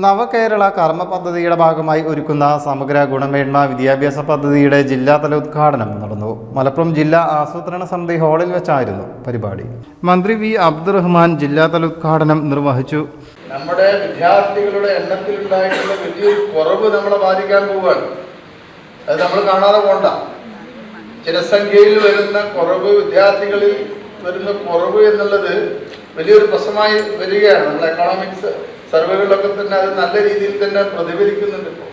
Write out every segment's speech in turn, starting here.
നവകേരള കർമ്മ പദ്ധതിയുടെ ഭാഗമായി ഒരുക്കുന്ന സമഗ്ര ഗുണമേന്മ വിദ്യാഭ്യാസ പദ്ധതിയുടെ ജില്ലാതല ഉദ്ഘാടനം നടന്നു. മലപ്പുറം ജില്ലാ ആസൂത്രണ സമിതി ഹാളിൽ വെച്ചായിരുന്നു പരിപാടി. മന്ത്രി വി അബ്ദുറഹ്മാൻ ജില്ലാതല ഉദ്ഘാടനം നിർവഹിച്ചു. നമ്മുടെ വിദ്യാർത്ഥികളുടെ എണ്ണത്തിലുണ്ടായിട്ടുള്ള വലിയൊരു കുറവ് നമ്മളെ ബാധിക്കാൻ പോവുകയാണ്. അത് നമ്മൾ കാണാതെ പോണ്ട. ജനസംഖ്യയിൽ വരുന്ന കുറവ്, വിദ്യാർത്ഥികളിൽ വരുന്ന കുറവ് എന്നുള്ളത് വലിയൊരു പ്രശ്നമായി വരികയാണ്. നമ്മൾ എക്കണോമിക്സ് സർവേകളിലൊക്കെ തന്നെ അത് നല്ല രീതിയിൽ തന്നെ പ്രതിഫലിക്കുന്നുണ്ട് ഇപ്പോൾ.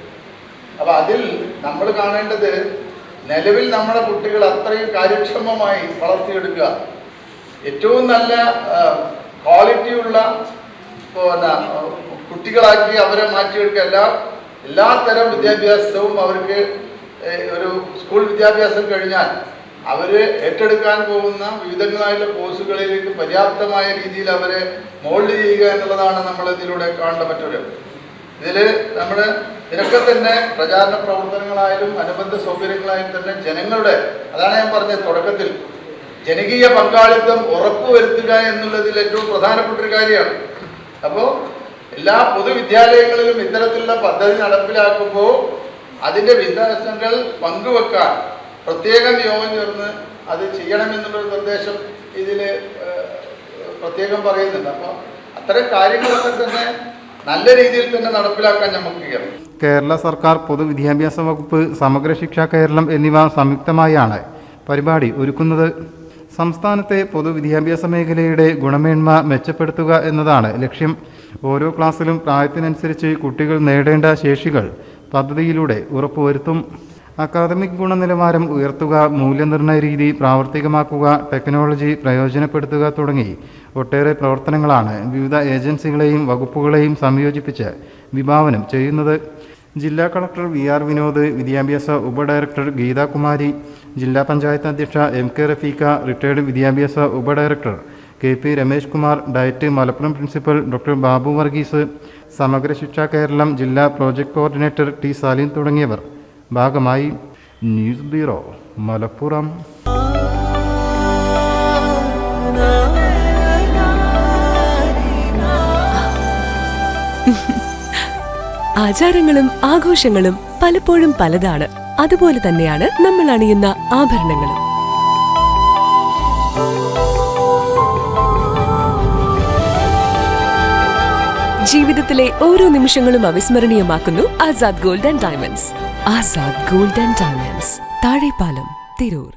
അപ്പോൾ അതിൽ നമ്മൾ കാണേണ്ടത് നിലവിൽ നമ്മുടെ കുട്ടികൾ അത്രയും കാര്യക്ഷമമായി വളർത്തിയെടുക്കുക, ഏറ്റവും നല്ല ക്വാളിറ്റിയുള്ള കുട്ടികളാക്കി അവരെ മാറ്റിയെടുക്കുക. എല്ലാത്തരം വിദ്യാഭ്യാസവും അവർക്ക് ഒരു സ്കൂൾ വിദ്യാഭ്യാസം കഴിഞ്ഞാൽ അവർ ഏറ്റെടുക്കാൻ പോകുന്ന വിവിധങ്ങളായുള്ള കോഴ്സുകളിലേക്ക് പര്യാപ്തമായ രീതിയിൽ അവരെ മോൾഡ് ചെയ്യുക എന്നുള്ളതാണ് നമ്മൾ ഇതിലൂടെ കാണേണ്ട മറ്റൊരു. ഇതിൽ നമ്മൾ ഇതിനൊക്കെ തന്നെ പ്രചാരണ പ്രവർത്തനങ്ങളായാലും അനുബന്ധ സൗകര്യങ്ങളായാലും തന്നെ ജനങ്ങളുടെ, അതാണ് ഞാൻ പറഞ്ഞത് തുടക്കത്തിൽ, ജനകീയ പങ്കാളിത്തം ഉറപ്പുവരുത്തുക എന്നുള്ളതിൽ ഏറ്റവും പ്രധാനപ്പെട്ട ഒരു കാര്യമാണ്. അപ്പോൾ എല്ലാ പൊതുവിദ്യാലയങ്ങളിലും ഇത്തരത്തിലുള്ള പദ്ധതി നടപ്പിലാക്കുമ്പോൾ അതിൻ്റെ വിശദാംശങ്ങൾ പങ്കുവെക്കാൻ പ്രത്യേകം യോഗം ചേർന്ന് അത് ചെയ്യണമെന്നുള്ളൊരു നിർദ്ദേശം ഇതിൽ പ്രത്യേകം പറയുന്നുണ്ട്. അപ്പോൾ അത്തരം കാര്യങ്ങളൊക്കെ തന്നെ നല്ല രീതിയിൽ തന്നെ നടപ്പിലാക്കാൻ നമുക്ക് കഴിയണം. കേരള സർക്കാർ പൊതുവിദ്യാഭ്യാസ വകുപ്പ്, സമഗ്ര ശിക്ഷ കേരളം എന്നിവ സംയുക്തമായാണ് പരിപാടി ഒരുക്കുന്നത്. സംസ്ഥാനത്തെ പൊതുവിദ്യാഭ്യാസ മേഖലയുടെ ഗുണമേന്മ മെച്ചപ്പെടുത്തുക എന്നതാണ് ലക്ഷ്യം. ഓരോ ക്ലാസ്സിലും പ്രായത്തിനനുസരിച്ച് കുട്ടികൾ നേടേണ്ട ശേഷികൾ പദ്ധതിയിലൂടെ ഉറപ്പുവരുത്തും. അക്കാദമിക് ഗുണനിലവാരം ഉയർത്തുക, മൂല്യനിർണ്ണയ രീതി പ്രാവർത്തികമാക്കുക, ടെക്നോളജി പ്രയോജനപ്പെടുത്തുക തുടങ്ങി ഒട്ടേറെ പ്രവർത്തനങ്ങളാണ് വിവിധ ഏജൻസികളെയും വകുപ്പുകളെയും സംയോജിപ്പിച്ച് വിഭാവനം ചെയ്യുന്നത്. ജില്ലാ കളക്ടർ വി ആർ വിനോദ്, വിദ്യാഭ്യാസ ഉപഡയറക്ടർ ഗീതാകുമാരി, ജില്ലാ പഞ്ചായത്ത് അധ്യക്ഷ എം കെ റഫീഖ, റിട്ടയർഡ് വിദ്യാഭ്യാസ ഉപഡയറക്ടർ K P Ramesh Kumar, DIET Malappuram principal doctor Babu Varghese, Samagra Shiksha Keralam ജില്ലാ പ്രോജക്ട് കോർഡിനേറ്റർ ടി സാലിൻ തുടങ്ങിയവർ ഭാഗമായി. News bureau, Malappuram. ആചാരങ്ങളും ആഘോഷങ്ങളും പലപ്പോഴും പലതാണ്. അതുപോലെ തന്നെയാണ് നമ്മൾ അണിയുന്ന ആഭരണങ്ങളും. ജീവിതത്തിലെ ഓരോ നിമിഷങ്ങളും അവിസ്മരണീയമാക്കുന്നു Azad gold and diamonds. Azad gold and diamonds, Thazhepalam, Tirur.